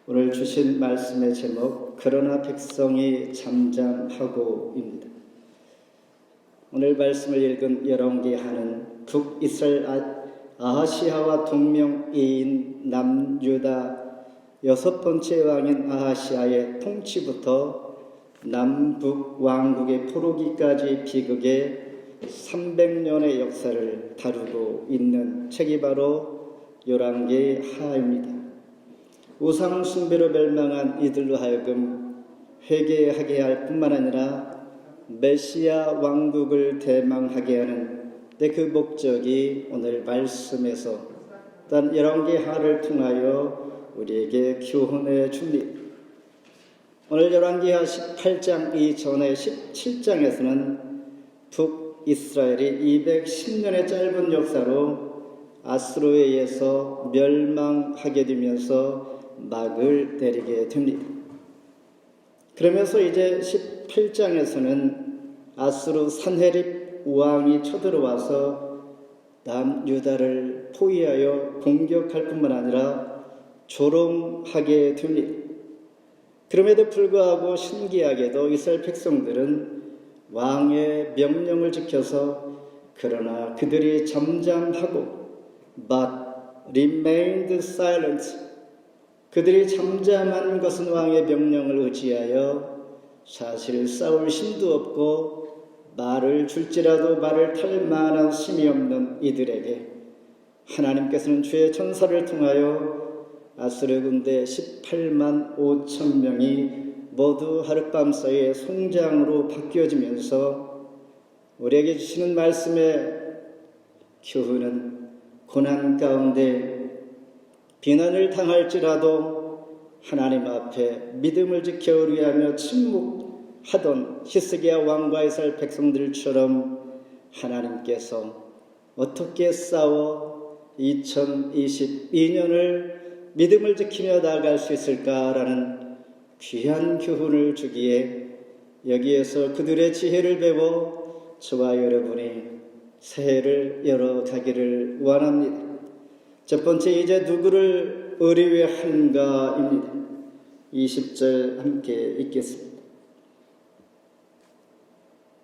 오늘 주신 말씀의 제목, 그러나 백성이 잠잠하고입니다. 오늘 말씀을 읽은 열왕기하는 북이스라엘 아하시아와 동명이인 남유다 6번째 왕인 아하시아의 통치부터 남북 왕국의 포로기까지 비극의 300년의 역사를 다루고 있는 책이 바로 열왕기하입니다. 우상 숭배로 멸망한 이들로 하여금 회개하게 할 뿐만 아니라 메시아 왕국을 대망하게 하는 그 목적이 오늘 말씀에서 또한 열왕기하를 통하여 우리에게 교훈해 줍니다. 오늘 열왕기하 18장 이전의 17장에서는 북이스라엘이 210년의 짧은 역사로 아수르에 의해서 멸망하게 되면서 막을 내리게 됩니다. 그러면서 이제 18장에서는 아수르 산헤립 왕이 쳐들어와서 남유다를 포위하여 공격할 뿐만 아니라 조롱하게 됩니다. 그럼에도 불구하고 신기하게도 이스라엘 백성들은 왕의 명령을 지켜서 그러나 그들이 잠잠하고 but remained silent. 그들이 잠잠한 것은 왕의 명령을 의지하여 사실 싸울 힘도 없고 말을 줄지라도 말을 탈 만한 힘이 없는 이들에게 하나님께서는 주의 천사를 통하여 아수르 군대 18만 5천 명이 모두 하룻밤 사이에 송장으로 바뀌어지면서 우리에게 주시는 말씀의 교훈은 고난 가운데 비난을 당할지라도 하나님 앞에 믿음을 지켜 의뢰하며 침묵하던 히스기야 왕과 이스라엘 백성들처럼 하나님께서 어떻게 싸워 2022년을 믿음을 지키며 나아갈 수 있을까라는 귀한 교훈을 주기에 여기에서 그들의 지혜를 배워 저와 여러분이 새해를 열어가기를 원합니다. 첫 번째, 이제 누구를 의뢰하는가입니다. 20절 함께 읽겠습니다.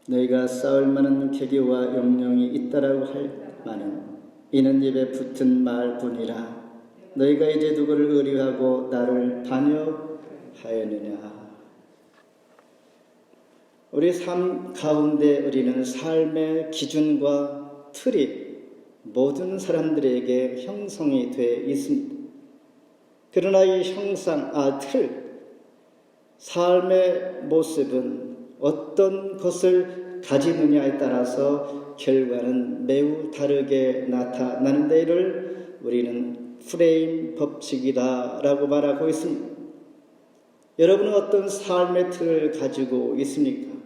너희가 싸울 만한 계기와 영령이 있다라고 할 만은 이는 입에 붙은 말뿐이라. 너희가 이제 누구를 의뢰하고 나를 반역하였느냐. 우리 삶 가운데 우리는 삶의 기준과 틀이 모든 사람들에게 형성이 되어 있습니다. 그러나 이 형상, 삶의 모습은 어떤 것을 가지느냐에 따라서 결과는 매우 다르게 나타나는데 이를 우리는 프레임 법칙이다라고 말하고 있습니다. 여러분은 어떤 삶의 틀을 가지고 있습니까?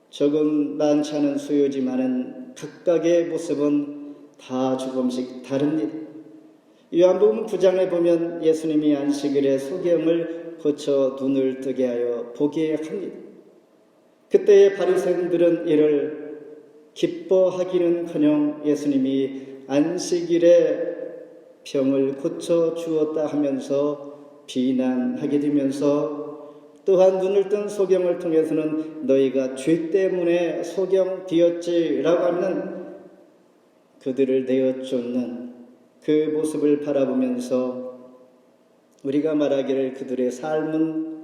조금 많지 않은 수요지만은 각각의 모습은 다 조금씩 다릅니다. 요한복음 9장에 보면 예수님이 안식일에 소경을 고쳐 눈을 뜨게 하여 보게 합니다. 그때의 바리새인들은 이를 기뻐하기는커녕 예수님이 안식일에 병을 고쳐 주었다 하면서 비난하게 되면서 또한 눈을 뜬 소경을 통해서는 너희가 죄 때문에 소경되었지라고 하면 그들을 내어쫓는 그 모습을 바라보면서 우리가 말하기를 그들의 삶은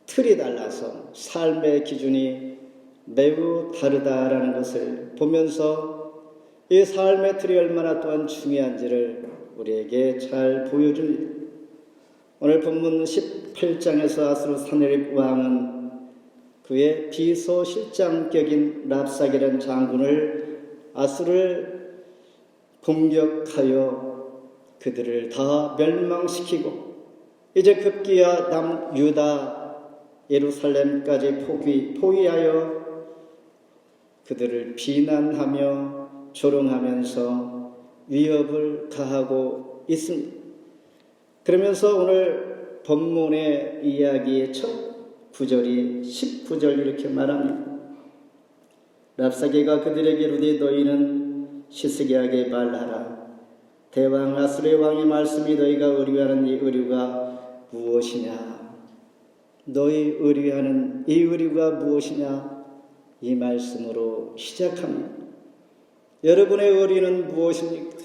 틀이 달라서 삶의 기준이 매우 다르다라는 것을 보면서 이 삶의 틀이 얼마나 또한 중요한지를 우리에게 잘 보여줍니다. 오늘 본문 18장에서 아수르 산헤립 왕은 그의 비서실장격인 랍삭이라는 장군을 아수르를 공격하여 그들을 다 멸망시키고 이제 급기야 남유다 예루살렘까지 포위하여 그들을 비난하며 조롱하면서 위협을 가하고 있습니다. 그러면서 오늘 본문의 이야기의 첫 구절이 19절 이렇게 말합니다. 랍사게가 그들에게 이르되 너희는 히스기야에게 말하라. 대왕 아수르의 왕의 말씀이 너희가 의뢰하는 이 의뢰가 무엇이냐? 너희 의뢰하는 이 의뢰가 무엇이냐? 이 말씀으로 시작합니다. 여러분의 의뢰는 무엇입니까?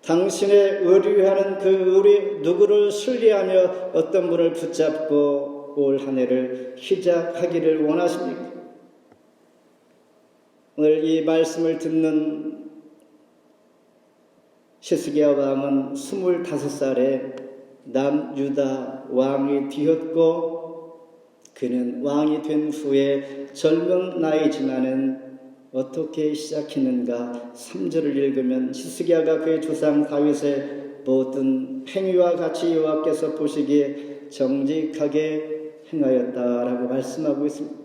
당신의 의뢰하는 그 의뢰 누구를 신뢰하며 어떤 분을 붙잡고 올 한 해를 시작하기를 원하십니까? 오늘 이 말씀을 듣는 시스기야 왕은 25살에 남유다 왕이 되었고 그는 왕이 된 후에 젊은 나이지만은 어떻게 시작했는가? 3절을 읽으면 시스기야가 그의 조상 다윗의 모든 행위와 같이 여호와께서 보시기에 정직하게 행하였다라고 말씀하고 있습니다.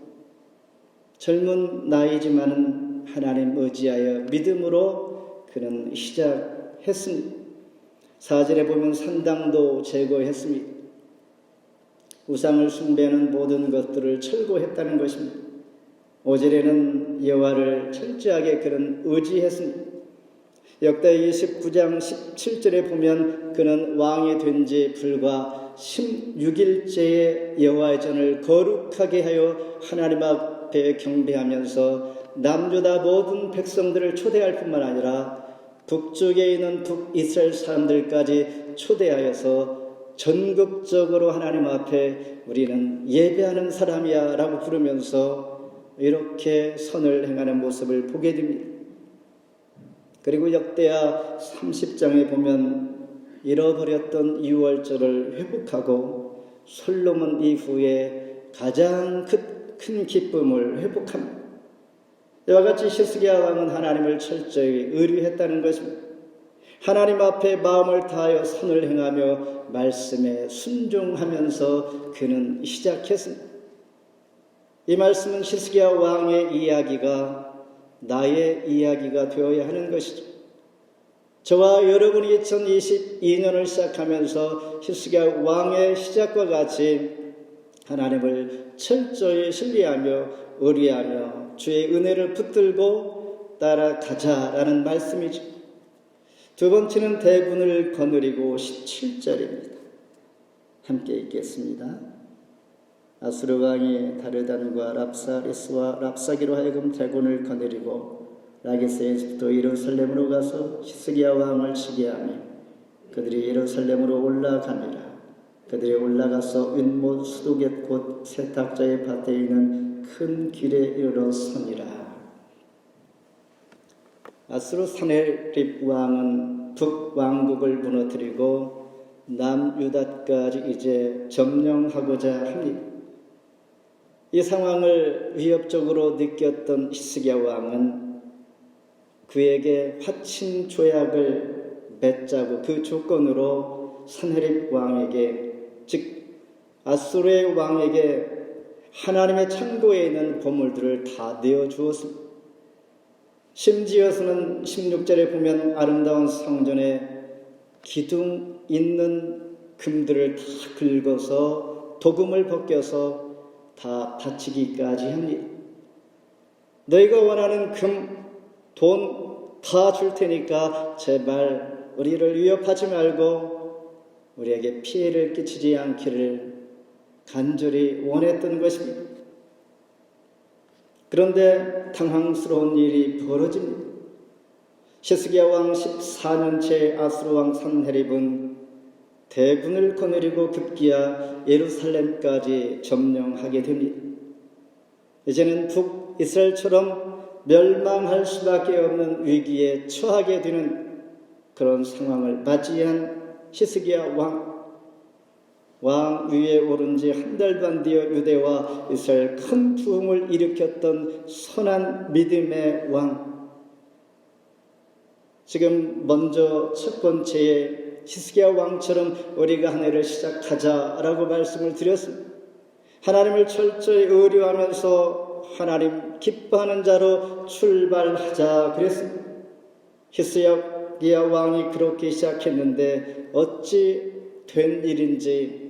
젊은 나이지만은 하나님 의지하여 믿음으로 그는 시작했습니다. 4절에 보면 산당도 제거했습니다. 우상을 숭배하는 모든 것들을 철거했다는 것입니다. 5절에는 여호와를 철저하게 그는 의지했습니다. 역대 29장 17절에 보면 그는 왕이 된 지 불과 16일째에 여호와의 전을 거룩하게 하여 하나님 앞에 경배하면서 남유다 모든 백성들을 초대할 뿐만 아니라 북쪽에 있는 북이스라엘 사람들까지 초대하여서 전국적으로 하나님 앞에 우리는 예배하는 사람이야 라고 부르면서 이렇게 선을 행하는 모습을 보게 됩니다. 그리고 역대하 30장에 보면 잃어버렸던 유월절을 회복하고 솔로몬 이후에 가장 큰 기쁨을 회복합니다. 이와 같이 시스기야 왕은 하나님을 철저히 의뢰했다는 것입니다. 하나님 앞에 마음을 다하여 선을 행하며 말씀에 순종하면서 그는 시작했습니다. 이 말씀은 시스기야 왕의 이야기가 나의 이야기가 되어야 하는 것이죠. 저와 여러분이 2022년을 시작하면서 시스기야 왕의 시작과 같이 하나님을 철저히 신뢰하며 의뢰하며 주의 은혜를 붙들고 따라가자라는 말씀이죠. 두 번째는 대군을 거느리고 17절입니다. 함께 읽겠습니다. 아수르 왕이 다르단과 랍사리스와 랍사기로 하여금 대군을 거느리고 라게스에서부터 예루살렘으로 가서 시스기야 왕을 치게 하며 그들이 예루살렘으로 올라가니라. 그들이 올라가서 윗못 수도겟 곧 세탁자의 밭에 있는 큰 길에 이르러 서니라. 아수르 사네립 왕은 북왕국을 무너뜨리고 남유다까지 이제 점령하고자 합니다. 이 상황을 위협적으로 느꼈던 시스기야 왕은 그에게 화친 조약을 맺자고 그 조건으로 사네립 왕에게 즉 아수르의 왕에게 하나님의 창고에 있는 보물들을 다 내어주었습니다. 심지어서는 16절에 보면 아름다운 성전에 기둥 있는 금들을 다 긁어서 도금을 벗겨서 다 바치기까지 합니다. 너희가 원하는 금, 돈 다 줄 테니까 제발 우리를 위협하지 말고 우리에게 피해를 끼치지 않기를 간절히 원했던 것입니다. 그런데 당황스러운 일이 벌어집니다. 시스기야 왕 14년째 아수르 왕 산헤립은 대군을 거느리고 급기야 예루살렘까지 점령하게 됩니다. 이제는 북이스라엘처럼 멸망할 수밖에 없는 위기에 처하게 되는 그런 상황을 맞이한 시스기야 왕 위에 오른 지 한 달도 안 되어 유대와 이스라엘 큰 부흥을 일으켰던 선한 믿음의 왕. 지금 먼저 첫 번째에 시스기야 왕처럼 우리가 한 해를 시작하자라고 말씀을 드렸습니다. 하나님을 철저히 의뢰하면서 하나님 기뻐하는 자로 출발하자 그랬습니다. 시스기야 왕이 그렇게 시작했는데 어찌 된 일인지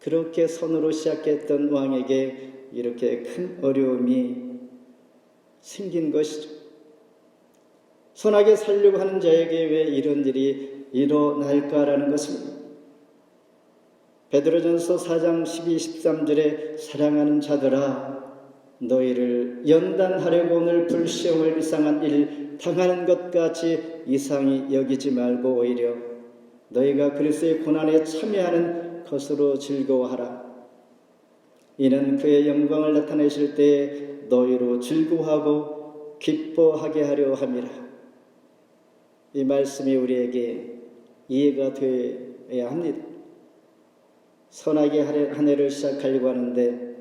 그렇게 선으로 시작했던 왕에게 이렇게 큰 어려움이 생긴 것이죠. 선하게 살려고 하는 자에게 왜 이런 일이 일어날까라는 것입니다. 베드로전서 4장 12, 13절에 사랑하는 자들아 너희를 연단하려고 오늘 불시험을 이상한 일 당하는 것 같이 이상히 여기지 말고 오히려 너희가 그리스도의 고난에 참여하는 것으로 즐거워하라. 이는 그의 영광을 나타내실 때에 너희로 즐거워하고 기뻐하게 하려 함이라. 이 말씀이 우리에게 이해가 되어야 합니다. 선하게 한 해를 시작하려고 하는데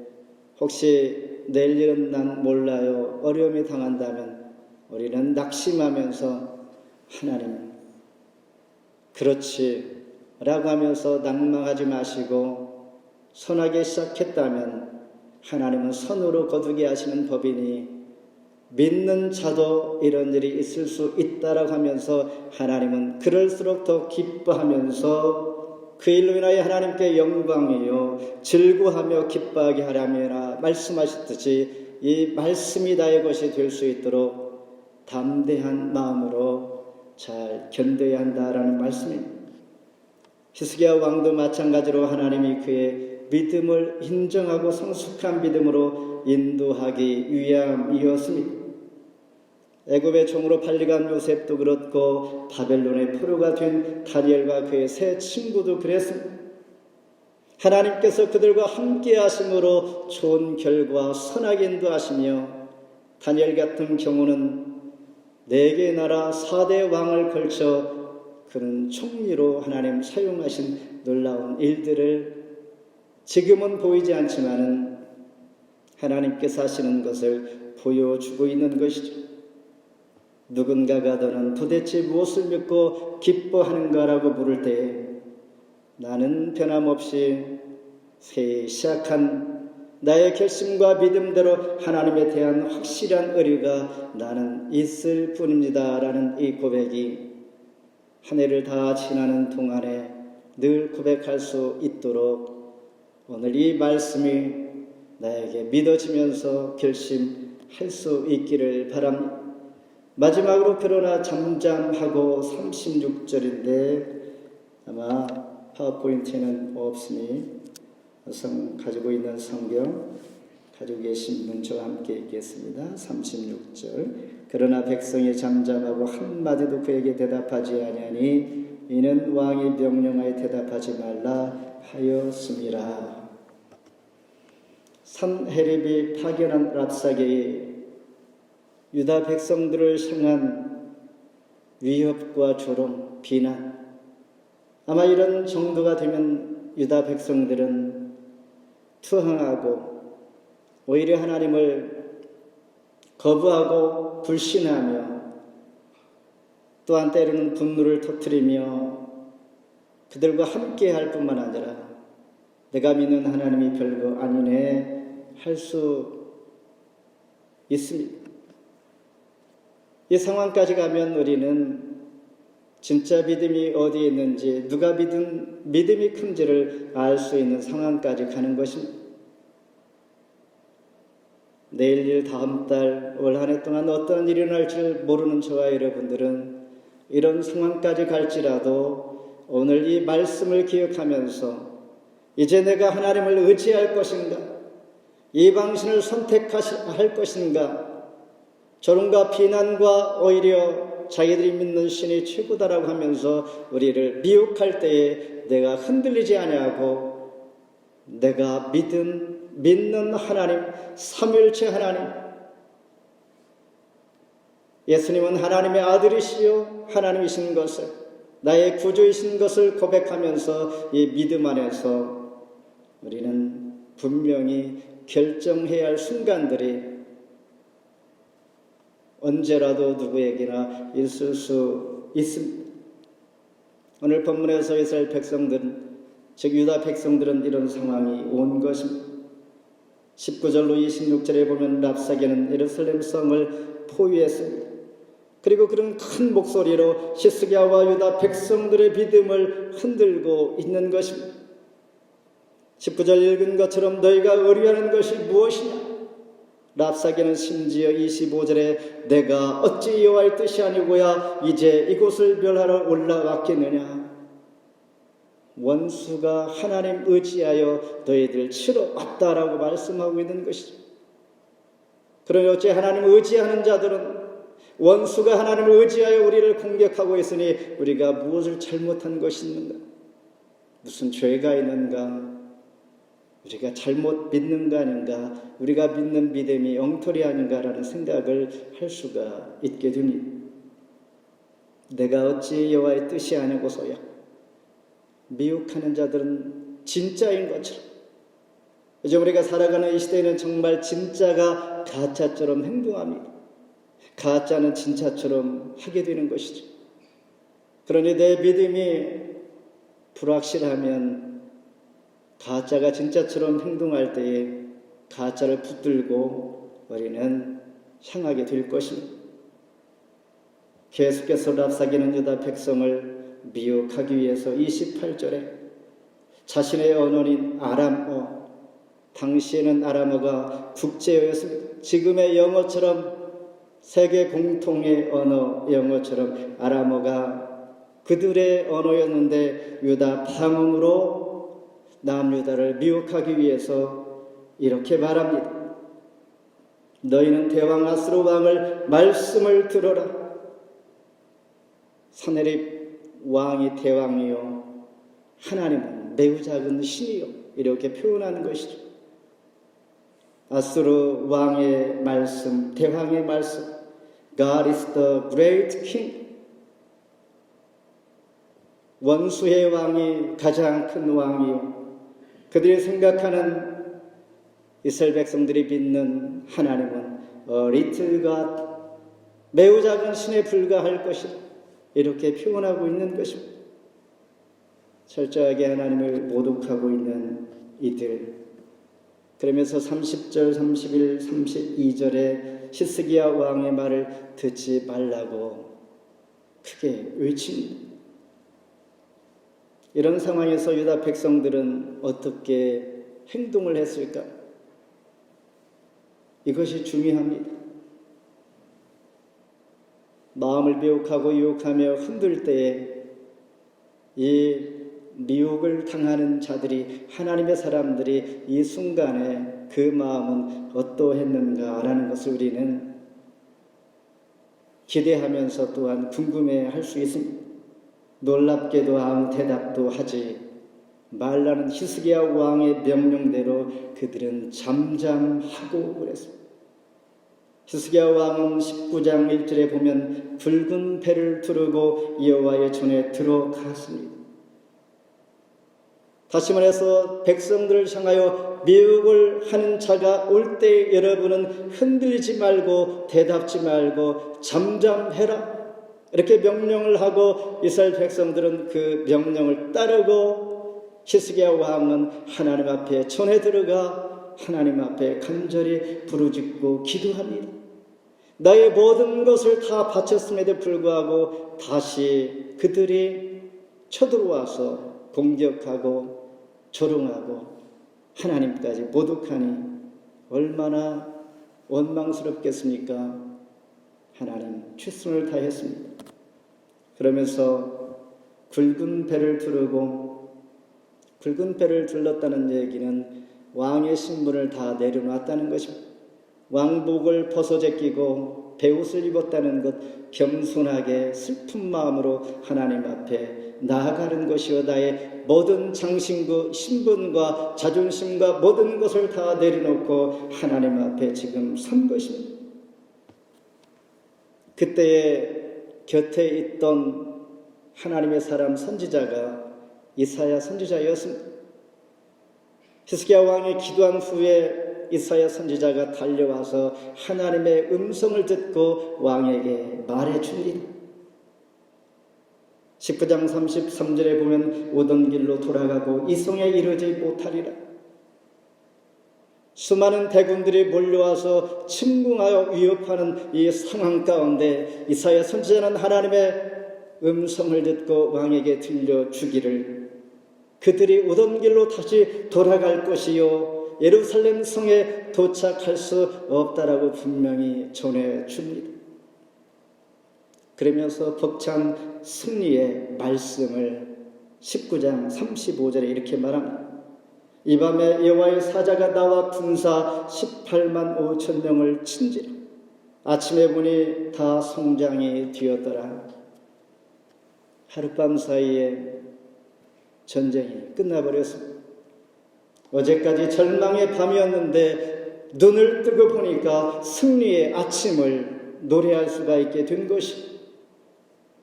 혹시 내일 일은 난 몰라요. 어려움이 당한다면 우리는 낙심하면서 하나님 그렇지 라고 하면서 낭망하지 마시고 선하게 시작했다면 하나님은 선으로 거두게 하시는 법이니 믿는 자도 이런 일이 있을 수 있다라고 하면서 하나님은 그럴수록 더 기뻐하면서 그 일로 인하여 하나님께 영광이요 즐거워하며 기뻐하게 하라며 말씀하셨듯이 이 말씀이 나의 것이 될 수 있도록 담대한 마음으로 잘 견뎌야 한다라는 말씀입니다. 히스기야 왕도 마찬가지로 하나님이 그의 믿음을 인정하고 성숙한 믿음으로 인도하기 위함이었습니다. 애굽의 종으로 팔려간 요셉도 그렇고 바벨론의 포로가 된 다니엘과 그의 세 친구도 그랬습니다. 하나님께서 그들과 함께 하심으로 좋은 결과 선하게 인도하시며 다니엘 같은 경우는 4개의 나라 4대 왕을 걸쳐 그는 총리로 하나님 사용하신 놀라운 일들을 지금은 보이지 않지만은 하나님께서 하시는 것을 보여주고 있는 것이죠. 누군가가 너는 도대체 무엇을 믿고 기뻐하는가라고 물을 때에 나는 변함없이 새해 시작한 나의 결심과 믿음대로 하나님에 대한 확실한 의리가 나는 있을 뿐입니다 라는 이 고백이 한 해를 다 지나는 동안에 늘 고백할 수 있도록 오늘 이 말씀이 나에게 믿어지면서 결심할 수 있기를 바랍니다. 마지막으로 그러나 잠잠하고 36절인데 아마 파워포인트는 없으니 가지고 있는 성경 가지고 계신 분 저와 함께 읽겠습니다. 36절 그러나 백성이 잠잠하고 한마디도 그에게 대답하지 아니하니 이는 왕이 명령하여 대답하지 말라 하였음이라. 산헤립이 파견한 랍사게의 유다 백성들을 향한 위협과 조롱, 비난 아마 이런 정도가 되면 유다 백성들은 투항하고 오히려 하나님을 거부하고 불신하며 또한 때로는 분노를 터뜨리며 그들과 함께 할 뿐만 아니라 내가 믿는 하나님이 별거 아니네 할 수 있습니다. 이 상황까지 가면 우리는 진짜 믿음이 어디에 있는지 누가 믿음이 큰지를 알 수 있는 상황까지 가는 것입니다. 내일 일, 다음 달, 올 한 해 동안 어떤 일이 일어날지 모르는 저와 여러분들은 이런 상황까지 갈지라도 오늘 이 말씀을 기억하면서 이제 내가 하나님을 의지할 것인가? 이 방신을 선택할 것인가? 조롱과 비난과 오히려 자기들이 믿는 신이 최고다라고 하면서 우리를 미혹할 때에 내가 흔들리지 아니하고 내가 믿는 하나님, 삼위일체 하나님, 예수님은 하나님의 아들이시요 하나님이신 것을 나의 구주이신 것을 고백하면서 이 믿음 안에서 우리는 분명히 결정해야 할 순간들이 언제라도 누구에게나 있을 수 있습니다. 오늘 본문에서 이스라엘 백성들은 즉 유다 백성들은 이런 상황이 온 것입니다. 19절로 26절에 보면 랍사게는 예루살렘 성을 포위했습니다. 그리고 그런 큰 목소리로 히스기야와 유다 백성들의 믿음을 흔들고 있는 것입니다. 19절 읽은 것처럼 너희가 의뢰하는 것이 무엇이냐? 랍사게는 심지어 25절에 내가 어찌 여호와의 뜻이 아니고야 이제 이곳을 멸하러 올라왔겠느냐? 원수가 하나님 의지하여 너희들 치러 왔다라고 말씀하고 있는 것이죠. 그러니 어째 하나님 의지하는 자들은 원수가 하나님을 의지하여 우리를 공격하고 있으니 우리가 무엇을 잘못한 것이 있는가? 무슨 죄가 있는가? 우리가 잘못 믿는 거 아닌가? 우리가 믿는 믿음이 엉터리 아닌가라는 생각을 할 수가 있게 됩니다. 내가 어찌 여호와의 뜻이 아니고서야 미혹하는 자들은 진짜인 것처럼 요즘 우리가 살아가는 이 시대에는 정말 진짜가 가짜처럼 행동합니다. 가짜는 진짜처럼 하게 되는 것이죠. 그러니 내 믿음이 불확실하면 가짜가 진짜처럼 행동할 때에 가짜를 붙들고 우리는 향하게 될 것입니다. 계속해서 랍사기는 유다 백성을 미혹하기 위해서 28절에 자신의 언어인 아람어, 당시에는 아람어가 국제어였습니다. 지금의 영어처럼 세계 공통의 언어 영어처럼 아람어가 그들의 언어였는데 유다 방언으로 남유다를 미혹하기 위해서 이렇게 말합니다. 너희는 대왕 아스로 왕을 말씀을 들어라. 사네립 왕이 대왕이요 하나님은 매우 작은 신이요 이렇게 표현하는 것이죠. 아스루 왕의 말씀, 대왕의 말씀, God is the great king. 원수의 왕이 가장 큰 왕이요 그들이 생각하는 이스라엘 백성들이 믿는 하나님은 little God, 매우 작은 신에 불과할 것이다. 이렇게 표현하고 있는 것입니다. 철저하게 하나님을 모독하고 있는 이들. 그러면서 30절, 31, 32절에 히스기야 왕의 말을 듣지 말라고 크게 외칩니다. 이런 상황에서 유다 백성들은 어떻게 행동을 했을까? 이것이 중요합니다. 마음을 미혹하고 유혹하며 흔들 때에 이 미혹을 당하는 자들이 하나님의 사람들이 이 순간에 그 마음은 어떠했는가라는 것을 우리는 기대하면서 또한 궁금해할 수 있습니다. 놀랍게도 아무 대답도 하지 말라는 히스기야 왕의 명령대로 그들은 잠잠하고 그랬습니다. 히스기야 왕은 19장 1절에 보면 붉은 배를 두르고 여호와의 전에 들어갔습니다. 다시 말해서 백성들을 향하여 미혹을 하는 자가 올 때 여러분은 흔들리지 말고 대답지 말고 잠잠해라. 이렇게 명령을 하고 이스라엘 백성들은 그 명령을 따르고 히스기야 왕은 하나님 앞에 전에 들어가 하나님 앞에 간절히 부르짖고 기도합니다. 나의 모든 것을 다 바쳤음에도 불구하고 다시 그들이 쳐들어와서 공격하고 조롱하고 하나님까지 모독하니 얼마나 원망스럽겠습니까? 하나님 최선을 다했습니다. 그러면서 굵은 배를 두르고 굵은 배를 둘렀다는 얘기는 왕의 신분을 다 내려놨다는 것입니다. 왕복을 벗어제끼고 배옷을 입었다는 것, 겸손하게 슬픈 마음으로 하나님 앞에 나아가는 것이요 나의 모든 장신구, 신분과 자존심과 모든 것을 다 내려놓고 하나님 앞에 지금 선 것입니다. 그때에 곁에 있던 하나님의 사람 선지자가 이사야 선지자였습니다. 히스기야 왕이 기도한 후에 이사야 선지자가 달려와서 하나님의 음성을 듣고 왕에게 말해줍니다. 19장 33절에 보면 오던 길로 돌아가고 이성에 이르지 못하리라. 수많은 대군들이 몰려와서 침공하여 위협하는 이 상황 가운데 이사야 선지자는 하나님의 음성을 듣고 왕에게 들려주기를 그들이 오던 길로 다시 돌아갈 것이요 예루살렘 성에 도착할 수 없다라고 분명히 전해줍니다. 그러면서 벅찬 승리의 말씀을 19장 35절에 이렇게 말합니다. 이 밤에 여호와의 사자가 나와 군사 18만 5천 명을 친지라. 아침에 보니 다 성장이 되었더라. 하룻밤 사이에 전쟁이 끝나버렸습니다. 어제까지 절망의 밤이었는데 눈을 뜨고 보니까 승리의 아침을 노래할 수가 있게 된 것이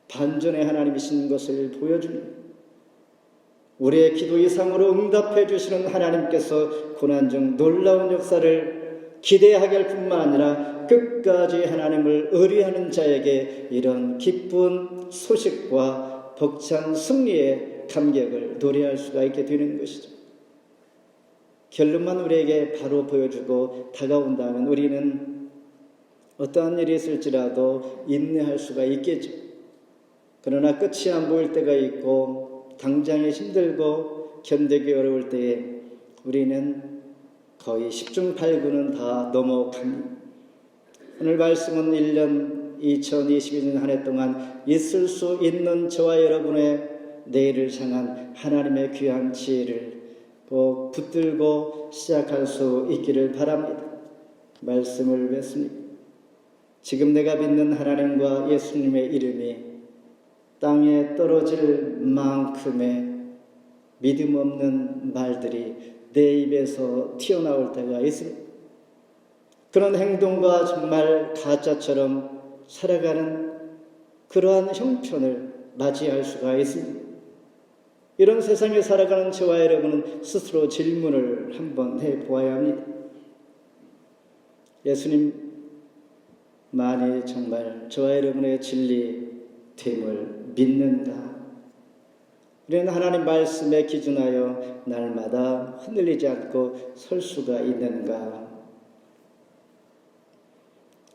반전의 하나님이신 것을 보여줍니다. 우리의 기도 이상으로 응답해 주시는 하나님께서 고난 중 놀라운 역사를 기대하게 할 뿐만 아니라 끝까지 하나님을 의뢰하는 자에게 이런 기쁜 소식과 벅찬 승리의 감격을 노래할 수가 있게 되는 것이죠. 결론만 우리에게 바로 보여주고 다가온다면 우리는 어떠한 일이 있을지라도 인내할 수가 있겠죠. 그러나 끝이 안 보일 때가 있고 당장에 힘들고 견디기 어려울 때에 우리는 거의 10중 8구는 다 넘어갑니다. 오늘 말씀은 1년 2022년 한 해 동안 있을 수 있는 저와 여러분의 내일을 향한 하나님의 귀한 지혜를 꼭 붙들고 시작할 수 있기를 바랍니다. 말씀을 뵙습니다. 지금 내가 믿는 하나님과 예수님의 이름이 땅에 떨어질 만큼의 믿음 없는 말들이 내 입에서 튀어나올 때가 있습니다. 그런 행동과 정말 가짜처럼 살아가는 그러한 형편을 맞이할 수가 있습니다. 이런 세상에 살아가는 저와 여러분은 스스로 질문을 한번 해보아야 합니다. 예수님만이 정말 저와 여러분의 진리됨을 믿는가? 우리는 하나님 말씀에 기준하여 날마다 흔들리지 않고 설 수가 있는가?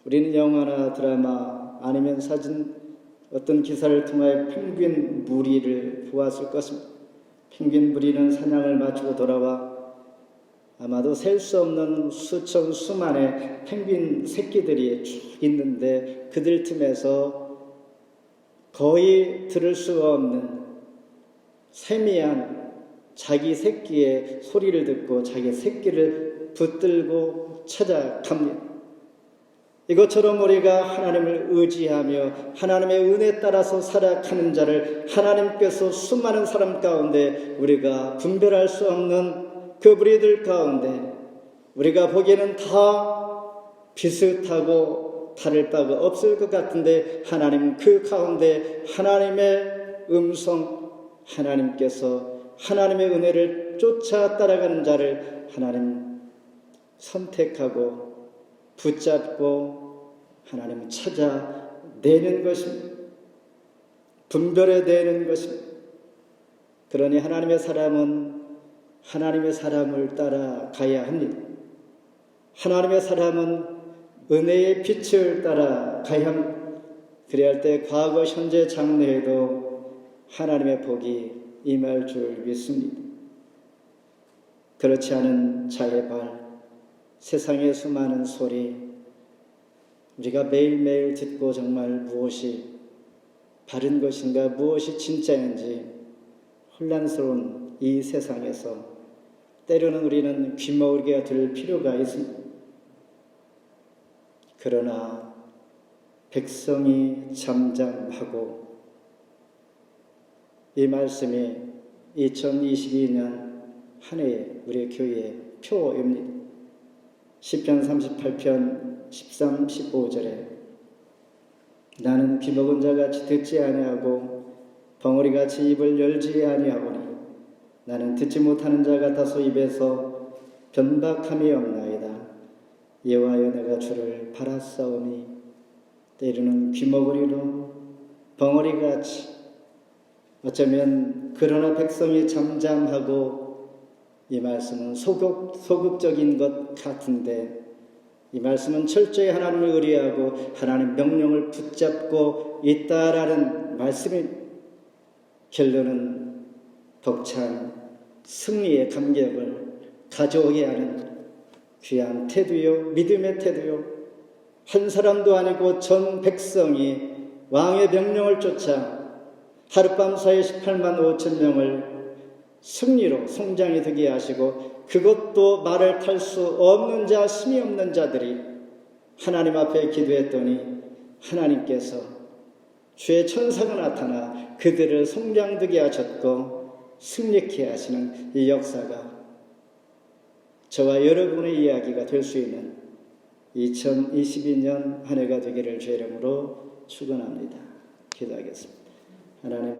우리는 영화나 드라마 아니면 사진 어떤 기사를 통하여 펭귄 무리를 보았을 것입니다. 펭귄 무리는 사냥을 마치고 돌아와 아마도 셀 수 없는 수천 수만의 펭귄 새끼들이 쭉 있는데 그들 틈에서 거의 들을 수가 없는 세미한 자기 새끼의 소리를 듣고 자기 새끼를 붙들고 찾아갑니다. 이것처럼 우리가 하나님을 의지하며 하나님의 은혜에 따라서 살아가는 자를 하나님께서 수많은 사람 가운데 우리가 분별할 수 없는 그 무리들 가운데 우리가 보기에는 다 비슷하고 다를 바가 없을 것 같은데 하나님 그 가운데 하나님의 음성, 하나님께서 하나님의 은혜를 쫓아 따라가는 자를 하나님 선택하고 붙잡고 하나님 찾아내는 것입니다. 분별해내는 것입니다. 그러니 하나님의 사람은 하나님의 사람을 따라가야 합니다. 하나님의 사람은 은혜의 빛을 따라가야 합니다. 그래야 할 때 과거, 현재, 장래에도 하나님의 복이 임할 줄 믿습니다. 그렇지 않은 자의 발, 세상의 수많은 소리, 우리가 매일매일 듣고 정말 무엇이 바른 것인가, 무엇이 진짜인지 혼란스러운 이 세상에서 때로는 우리는 귀머울기가 될 필요가 있습니다. 그러나 백성이 잠잠하고 이 말씀이 2022년 한 해의 우리 교회의 표입니다. 시편 38편 13, 15절에 나는 귀먹은 자같이 듣지 아니하고 벙어리같이 입을 열지 아니하오니 나는 듣지 못하는 자 같아서 입에서 변박함이 없나이다. 여호와여 내가 주를 바라싸오니 때로는 귀머거리로 벙어리같이 어쩌면 그러나 백성이 잠잠하고 이 말씀은 소극적인 것 같은데 이 말씀은 철저히 하나님을 의뢰하고 하나님 명령을 붙잡고 있다라는 말씀이 결론은 벅찬 승리의 감격을 가져오게 하는 귀한 태도요, 믿음의 태도요. 한 사람도 아니고 전 백성이 왕의 명령을 쫓아 하룻밤 사이에 18만 5천 명을 승리로 성장이 되게 하시고 그것도 말을 탈 수 없는 자, 힘이 없는 자들이 하나님 앞에 기도했더니 하나님께서 주의 천사가 나타나 그들을 성장되게 하셨고 승리케 하시는 이 역사가 저와 여러분의 이야기가 될 수 있는 2022년 한 해가 되기를 주의 이름으로 축원합니다. 기도하겠습니다. 하나님